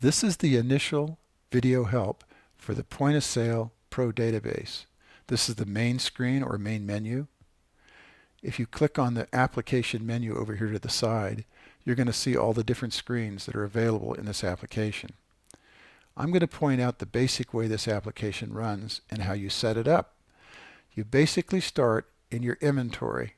This is the initial video help for the Point of Sale Pro database. This is the main screen or main menu. If you click on the application menu over here to the side, you're going to see all the different screens that are available in this application. I'm going to point out the basic way this application runs and how you set it up. You basically start in your inventory.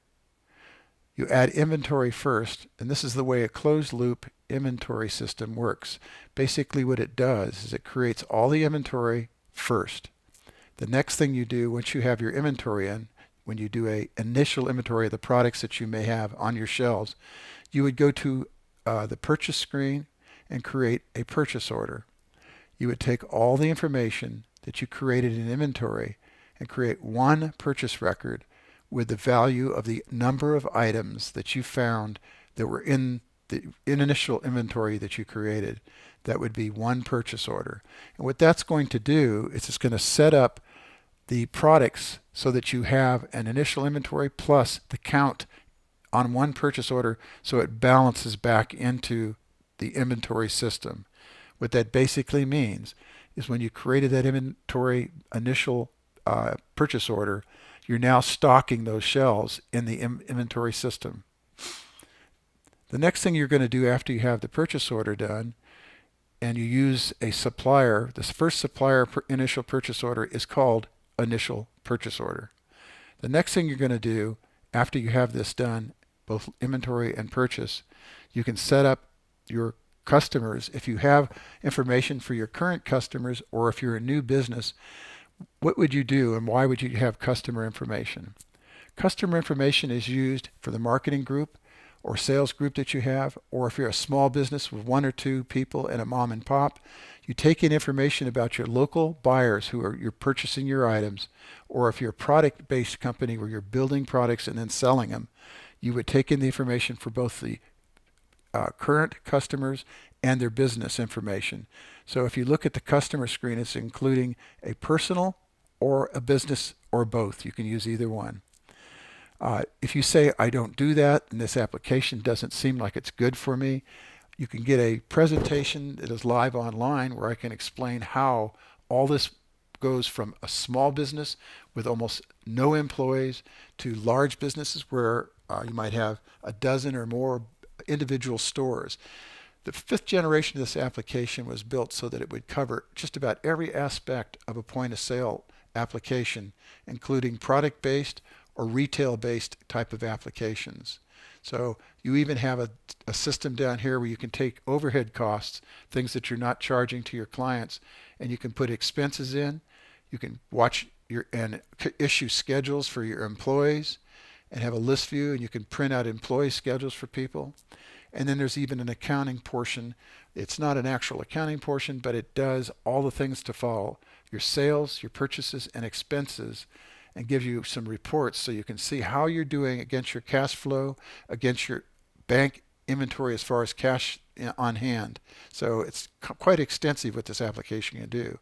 You add inventory first, and this is the way a closed loop inventory system works. Basically what it does is it creates all the inventory first. The next thing you do once you have your inventory in, when you do an initial inventory of the products that you may have on your shelves, you would go to the purchase screen and create a purchase order. You would take all the information that you created in inventory and create one purchase record with the value of the number of items that you found that were in the initial inventory that you created. That would be one purchase order. And what that's going to do is it's going to set up the products so that you have an initial inventory plus the count on one purchase order, so it balances back into the inventory system. What that basically means is when you created that inventory initial purchase order, you're now stocking those shelves in the inventory system. The next thing you're going to do after you have the purchase order done and you use a supplier, this first supplier initial purchase order is called initial purchase order. The next thing you're going to do after you have this done, both inventory and purchase, you can set up your customers. If you have information for your current customers or if you're a new business, what would you do and why would you have customer information? Customer information is used for the marketing group or sales group that you have, or if you're a small business with one or two people and a mom and pop, you take in information about your local buyers you're purchasing your items, or if you're a product-based company where you're building products and then selling them, you would take in the information for both the current customers and their business information. So if you look at the customer screen, it's including a personal or a business or both. You can use either one. If you say, I don't do that and this application doesn't seem like it's good for me, you can get a presentation that is live online where I can explain how all this goes from a small business with almost no employees to large businesses where you might have a dozen or more individual stores. The fifth generation of this application was built so that it would cover just about every aspect of a point of sale application, including product-based or retail-based type of applications. So you even have a system down here where you can take overhead costs, things that you're not charging to your clients, and you can put expenses in. You can watch and issue schedules for your employees and have a list view, and you can print out employee schedules for people. And then there's even an accounting portion. It's not an actual accounting portion, but it does all the things to follow your sales, your purchases, and expenses, and gives you some reports so you can see how you're doing against your cash flow, against your bank inventory as far as cash on hand. So it's quite extensive what this application can do.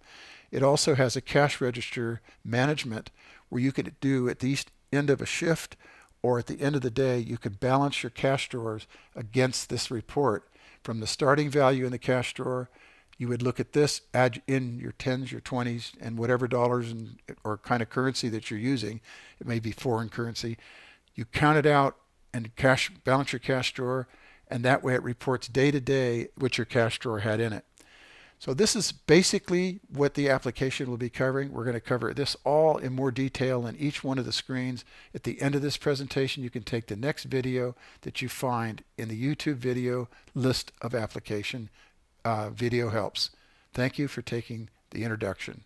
It also has a cash register management where you could do at the end of a shift or at the end of the day, you could balance your cash drawers against this report. From the starting value in the cash drawer, you would look at this, add in your 10s, your 20s, and whatever dollars or kind of currency that you're using. It may be foreign currency. You count it out and balance your cash drawer, and that way it reports day to day what your cash drawer had in it. So this is basically what the application will be covering. We're going to cover this all in more detail in each one of the screens. At the end of this presentation, you can take the next video that you find in the YouTube video list of application video helps. Thank you for taking the introduction.